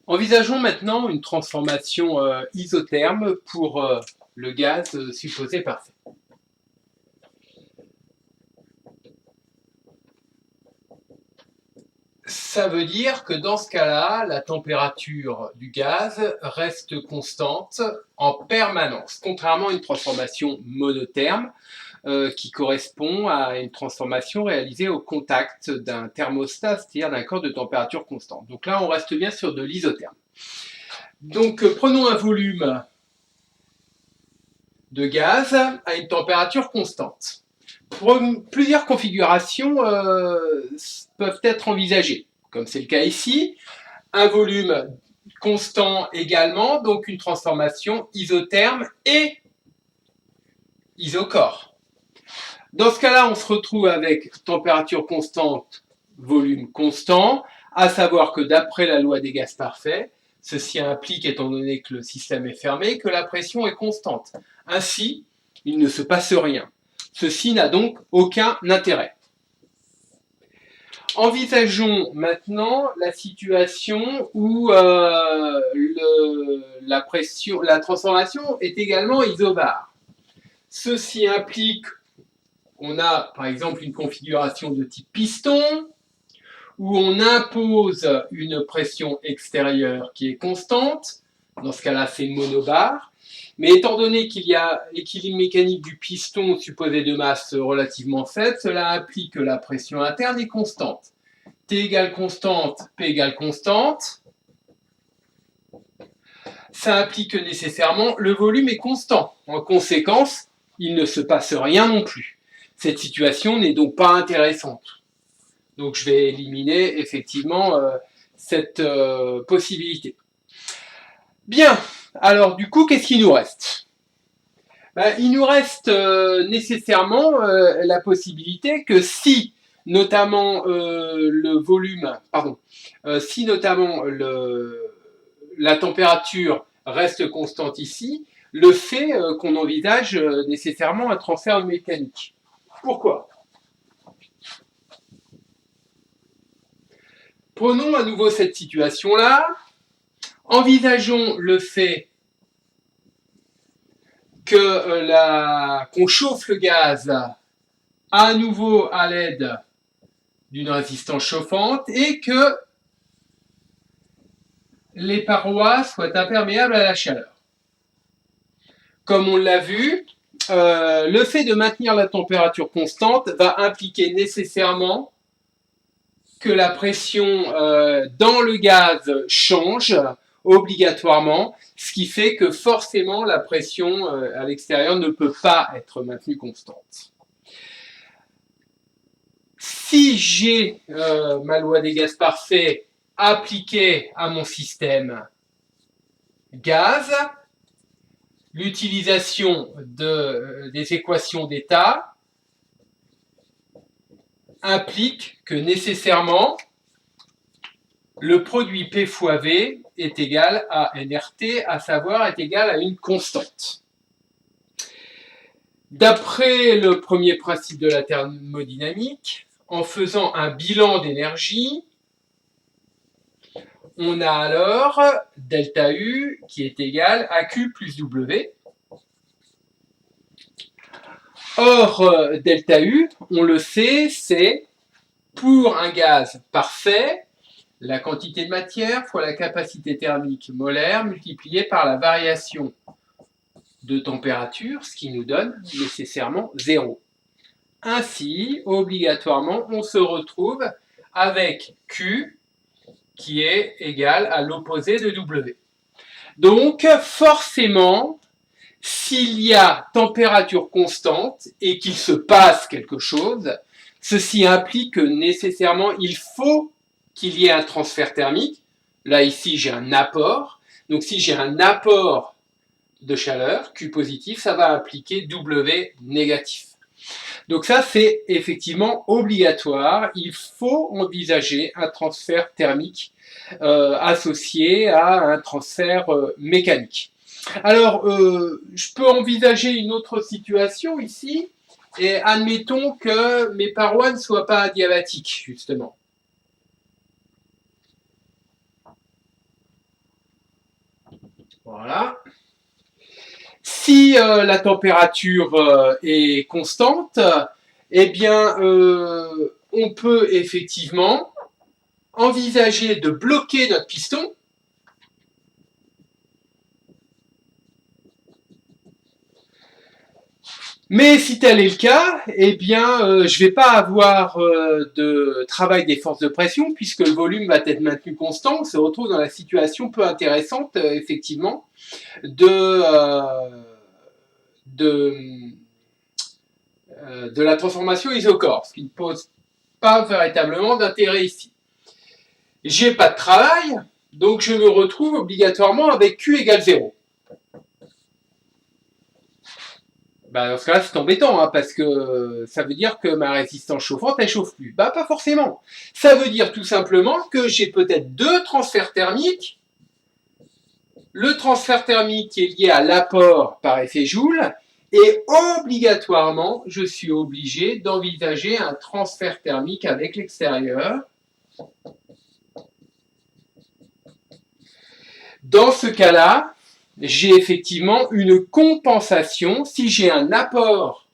Envisageons maintenant une transformation isotherme pour le gaz supposé parfait. Ça veut dire que dans ce cas-là, la température du gaz reste constante en permanence, contrairement à une transformation monotherme qui correspond à une transformation réalisée au contact d'un thermostat, c'est-à-dire d'un corps de température constante. Donc là, on reste bien sur de l'isotherme. Donc prenons un volume de gaz à une température constante. Plusieurs configurations peuvent être envisagées, comme c'est le cas ici. Un volume constant également, donc une transformation isotherme et isochore. Dans ce cas-là, on se retrouve avec température constante, volume constant, à savoir que d'après la loi des gaz parfaits, ceci implique, étant donné que le système est fermé, que la pression est constante. Ainsi, il ne se passe rien. Ceci n'a donc aucun intérêt. Envisageons maintenant la situation où la transformation est également isobare. Ceci implique qu'on a par exemple une configuration de type piston, où on impose une pression extérieure qui est constante. Dans ce cas-là, c'est monobar. Mais étant donné qu'il y a équilibre mécanique du piston supposé de masse relativement faible, cela implique que la pression interne est constante. T égale constante, P égale constante. Ça implique que nécessairement le volume est constant. En conséquence, il ne se passe rien non plus. Cette situation n'est donc pas intéressante. Donc je vais éliminer effectivement cette possibilité. Bien, alors du coup, qu'est-ce qu'il nous reste? Il nous reste nécessairement la possibilité que si notamment le volume, pardon, si notamment la température reste constante ici, le fait qu'on envisage nécessairement un transfert mécanique. Pourquoi? Prenons à nouveau cette situation-là. Envisageons le fait qu'on chauffe le gaz à nouveau à l'aide d'une résistance chauffante et que les parois soient imperméables à la chaleur. Comme on l'a vu, le fait de maintenir la température constante va impliquer nécessairement que la pression dans le gaz change obligatoirement, ce qui fait que forcément la pression à l'extérieur ne peut pas être maintenue constante. Si j'ai ma loi des gaz parfaits appliquée à mon système gaz, l'utilisation des équations d'état implique que nécessairement le produit P fois V est égal à nRT, à savoir est égal à une constante. D'après le premier principe de la thermodynamique, en faisant un bilan d'énergie, on a alors delta U qui est égal à Q plus W. Or, delta U, on le sait, c'est pour un gaz parfait, la quantité de matière fois la capacité thermique molaire multipliée par la variation de température, ce qui nous donne nécessairement 0. Ainsi, obligatoirement, on se retrouve avec Q qui est égal à l'opposé de W. Donc, forcément, s'il y a température constante et qu'il se passe quelque chose, ceci implique que nécessairement il faut qu'il y ait un transfert thermique. Là, ici, j'ai un apport. Donc, si j'ai un apport de chaleur, Q positif, ça va impliquer W négatif. Donc ça, c'est effectivement obligatoire. Il faut envisager un transfert thermique associé à un transfert mécanique. Alors, je peux envisager une autre situation ici, et admettons que mes parois ne soient pas adiabatiques, justement. Voilà. Si la température est constante, eh bien, on peut effectivement envisager de bloquer notre piston. Mais si tel est le cas, eh bien, je ne vais pas avoir de travail des forces de pression puisque le volume va être maintenu constant. On se retrouve dans la situation peu intéressante, effectivement, de la transformation isochore, ce qui ne pose pas véritablement d'intérêt ici. J'ai pas de travail, donc je me retrouve obligatoirement avec Q égale 0. Bah dans ce cas-là, c'est embêtant, hein, parce que ça veut dire que ma résistance chauffante, elle chauffe plus. Bah pas forcément. Ça veut dire tout simplement que j'ai peut-être deux transferts thermiques. Le transfert thermique qui est lié à l'apport par effet Joule, et obligatoirement, je suis obligé d'envisager un transfert thermique avec l'extérieur. Dans ce cas-là, j'ai effectivement une compensation. Si j'ai un apport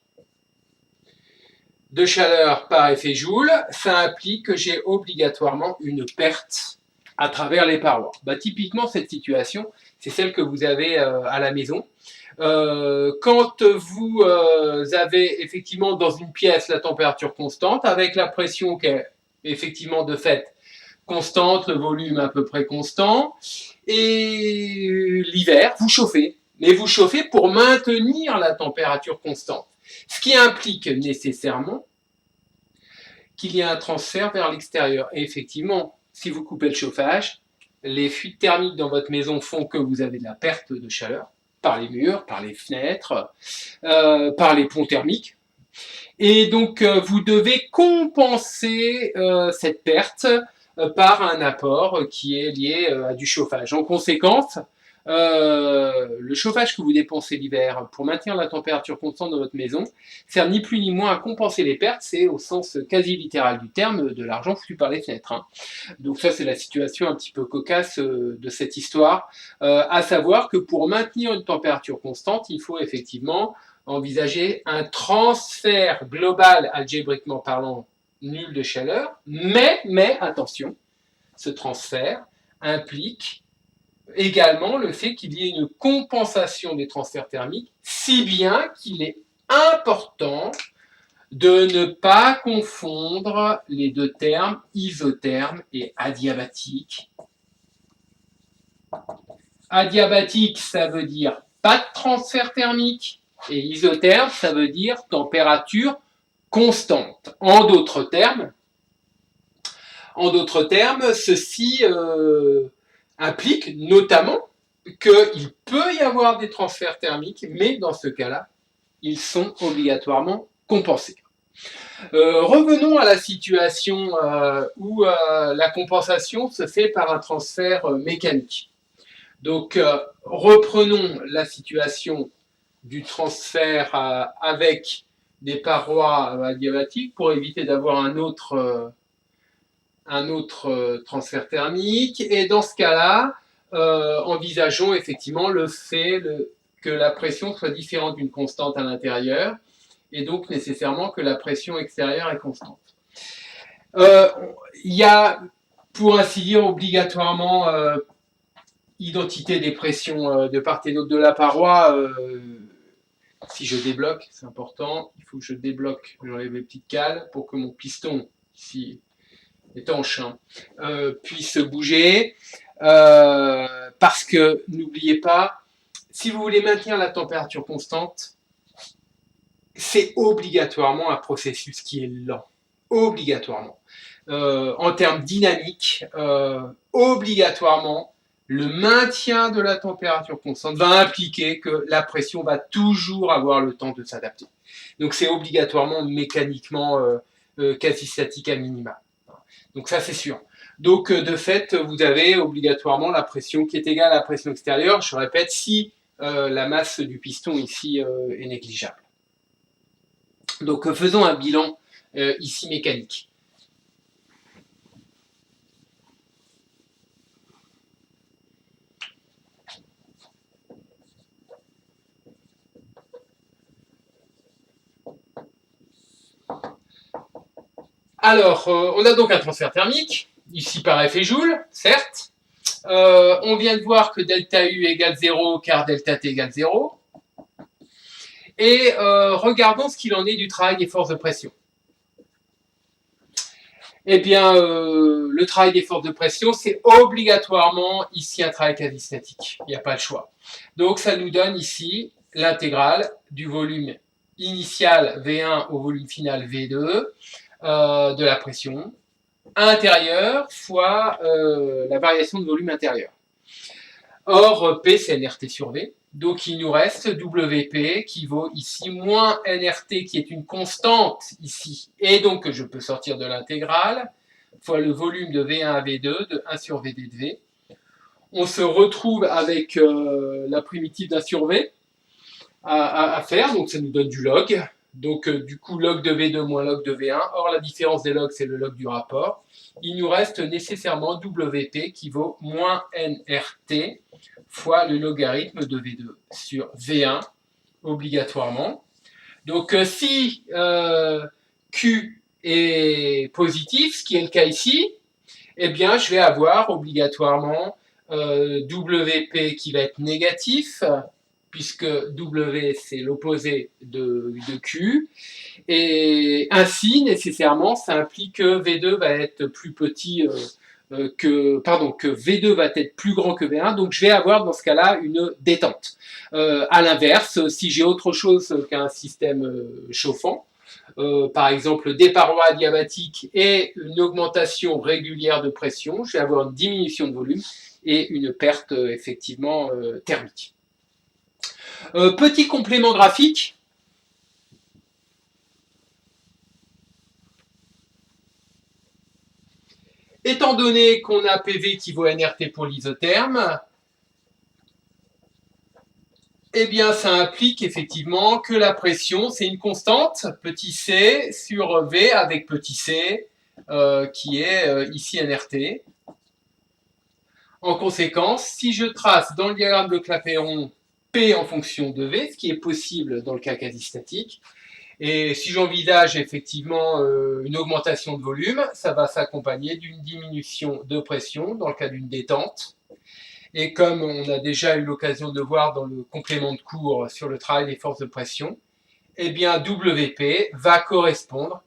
de chaleur par effet Joule, ça implique que j'ai obligatoirement une perte à travers les parois. Bah, typiquement, cette situation, c'est celle que vous avez à la maison. Quand vous avez effectivement dans une pièce la température constante, avec la pression qui est effectivement de fait constante, le volume à peu près constant, et l'hiver, vous chauffez. Mais vous chauffez pour maintenir la température constante. Ce qui implique nécessairement qu'il y ait un transfert vers l'extérieur. Et effectivement, si vous coupez le chauffage, les fuites thermiques dans votre maison font que vous avez de la perte de chaleur par les murs, par les fenêtres, par les ponts thermiques. Et donc, vous devez compenser cette perte par un apport qui est lié à du chauffage. En conséquence, le chauffage que vous dépensez l'hiver pour maintenir la température constante dans votre maison sert ni plus ni moins à compenser les pertes, c'est au sens quasi littéral du terme de l'argent foutu par les fenêtres. Hein. Donc ça c'est la situation un petit peu cocasse de cette histoire, à savoir que pour maintenir une température constante, il faut effectivement envisager un transfert global algébriquement parlant nul de chaleur, mais attention, ce transfert implique également le fait qu'il y ait une compensation des transferts thermiques, si bien qu'il est important de ne pas confondre les deux termes isotherme et adiabatique. Adiabatique, ça veut dire pas de transfert thermique, et isotherme, ça veut dire température constante. En d'autres termes, ceci implique notamment qu'il peut y avoir des transferts thermiques, mais dans ce cas-là, ils sont obligatoirement compensés. Revenons à la situation où la compensation se fait par un transfert mécanique. Donc, reprenons la situation du transfert avec des parois adiabatiques pour éviter d'avoir un autre transfert thermique. Et dans ce cas-là, envisageons effectivement le fait que la pression soit différente d'une constante à l'intérieur et donc nécessairement que la pression extérieure est constante. Il y a, pour ainsi dire, obligatoirement identité des pressions de part et d'autre de la paroi. Si je débloque, c'est important, il faut que je débloque, j'enlève les petites cales pour que mon piston, ici, étanche, puisse bouger. Parce que, n'oubliez pas, si vous voulez maintenir la température constante, c'est obligatoirement un processus qui est lent. Obligatoirement. En termes dynamiques, obligatoirement, le maintien de la température constante va impliquer que la pression va toujours avoir le temps de s'adapter. Donc c'est obligatoirement mécaniquement quasi statique à minima. Donc ça c'est sûr. Donc de fait, vous avez obligatoirement la pression qui est égale à la pression extérieure. Je répète, si la masse du piston ici est négligeable. Donc faisons un bilan ici mécanique. Alors, on a donc un transfert thermique, ici par effet Joule, certes. On vient de voir que delta U égale 0 car delta T égale 0. Et regardons ce qu'il en est du travail des forces de pression. Eh bien, le travail des forces de pression, c'est obligatoirement ici un travail quasi-statique. Il n'y a pas le choix. Donc, ça nous donne ici l'intégrale du volume initial V1 au volume final V2 de la pression intérieure fois la variation de volume intérieur. Or, P, c'est nRT sur V. Donc, il nous reste WP qui vaut ici moins nRT, qui est une constante ici. Et donc, je peux sortir de l'intégrale, fois le volume de V1 à V2, de 1 sur VD de V. On se retrouve avec la primitive d'1 sur V à faire. Donc, ça nous donne du log. Donc, du coup, log de V2 moins log de V1. Or, la différence des logs, c'est le log du rapport. Il nous reste nécessairement WP qui vaut moins nRT fois le logarithme de V2 sur V1, obligatoirement. Donc, si Q est positif, ce qui est le cas ici, eh bien, je vais avoir obligatoirement WP qui va être négatif, puisque W, c'est l'opposé de Q. Et ainsi, nécessairement, ça implique que V2 va être plus petit que V2 va être plus grand que V1. Donc, je vais avoir dans ce cas-là une détente. À l'inverse, si j'ai autre chose qu'un système chauffant, par exemple des parois adiabatiques et une augmentation régulière de pression, je vais avoir une diminution de volume et une perte effectivement thermique. Petit complément graphique. Étant donné qu'on a PV qui vaut nRT pour l'isotherme, eh bien, ça implique effectivement que la pression, c'est une constante, petit c, sur V avec petit c, qui est ici nRT. En conséquence, si je trace dans le diagramme de Clapeyron P en fonction de V, ce qui est possible dans le cas quasi-statique, et si j'envisage effectivement une augmentation de volume, ça va s'accompagner d'une diminution de pression dans le cas d'une détente. Et comme on a déjà eu l'occasion de voir dans le complément de cours sur le travail des forces de pression, eh bien WP va correspondre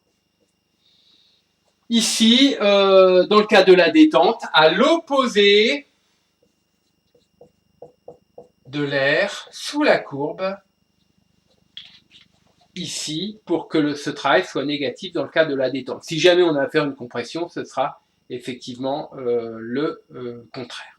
ici, dans le cas de la détente, à l'opposé de l'air sous la courbe ici pour que ce travail soit négatif dans le cas de la détente. Si jamais on a affaire à une compression, ce sera effectivement le contraire.